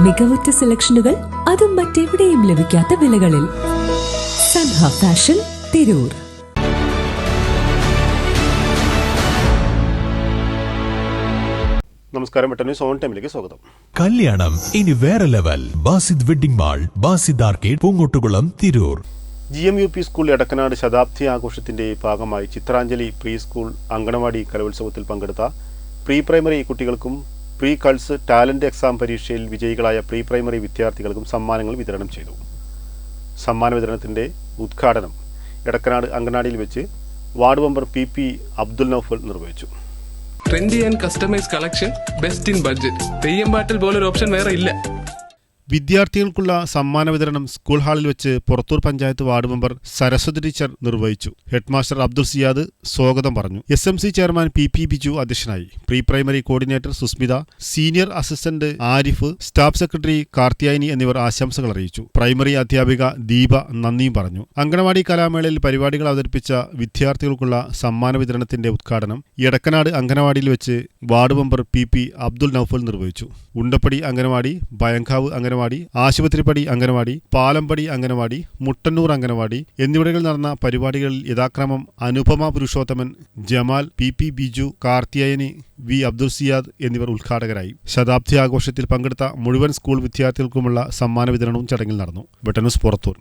മികവുറ്റ സെലക്ഷനുകൾ, അതും മറ്റെവിടെയും ലഭിക്കാത്ത വിലകളിൽ. സൻഹ ഫാഷൻ, തിരൂർ. നമസ്കാരം, വെട്ടന്യൂസ് ഓൺ ടൈമിലേക്ക് സ്വാഗതം. കല്യാണം ഇനി വേറെ level. Basid wedding mall, Basid arcade, Poongottukulam, Tirur. GMUP school Edakkanad ശതാബ്ദി ആഘോഷത്തിന്റെ ഭാഗമായി ചിത്രാഞ്ജലി പ്രീ സ്കൂൾ അങ്കണവാടി കലോത്സവത്തിൽ പങ്കെടുത്ത പ്രീ പ്രൈമറി കുട്ടികൾക്കും പ്രീ കൾസ് ടാലന്റ് എക്സാം പരീക്ഷയിൽ വിജയികളായ പ്രീ പ്രൈമറി വിദ്യാർത്ഥികൾക്കും സമ്മാനങ്ങൾ വിതരണം ചെയ്തു. സമ്മാന വിതരണത്തിന്റെ ഉദ്ഘാടനം എടക്കനാട് അങ്കണവാടിയിൽ വെച്ച് ward member PP Abdul Noufal നിർവഹിച്ചു. Trendy and customise collection, best in budget. Theyyam പാട്ടിൽ പോലൊരു ഓപ്ഷൻ വേറെ ഇല്ല. വിദ്യാർത്ഥികൾക്കുള്ള സമ്മാന വിതരണം സ്കൂൾ ഹാളിൽ വെച്ച് Purathur panchayat ward member Saraswathi teacher നിർവഹിച്ചു. ഹെഡ്മാസ്റ്റർ അബ്ദുൾ സിയാദ് സ്വാഗതം പറഞ്ഞു. SMC ചെയർമാൻ PP ബിജു അധ്യക്ഷനായി. Pre primary coordinator Susmitha, senior assistant Arif, staff secretary Karthiyayani എന്നിവർ ആശംസകൾ അറിയിച്ചു. പ്രൈമറി അധ്യാപിക ദീപ നന്ദിയും പറഞ്ഞു. അങ്കണവാടി കലാമേളയിൽ പരിപാടികൾ അവതരിപ്പിച്ച വിദ്യാർത്ഥികൾക്കുള്ള സമ്മാന വിതരണത്തിന്റെ ഉദ്ഘാടനം എടക്കനാട് അങ്കണവാടിയിൽ വെച്ച് ward member PP Abdul Noufal നിർവഹിച്ചു. ഉണ്ടപ്പടി അങ്കണവാടി, ഭയങ്കാവ് അങ്കണവാടി, ആശുപത്രിപ്പടി അങ്കണവാടി, പാലമ്പടി അങ്കണവാടി, മുട്ടന്നൂർ അങ്കണവാടി എന്നിവിടങ്ങളിൽ നടന്ന പരിപാടികളിൽ യഥാക്രമം അനുപമ പുരുഷോത്തമൻ, ജമാൽ, PP ബിജു, കാർത്തിയായനി, V അബ്ദുൾ സിയാദ് എന്നിവർ ഉദ്ഘാടകരായി. ശതാബ്ദി ആഘോഷത്തിൽ പങ്കെടുത്ത മുഴുവൻ സ്കൂൾ വിദ്യാർത്ഥികൾക്കുമുള്ള സമ്മാന വിതരണവും ചടങ്ങിൽ നടന്നു. വെട്ടന്യൂസ് പുറത്തൂർ.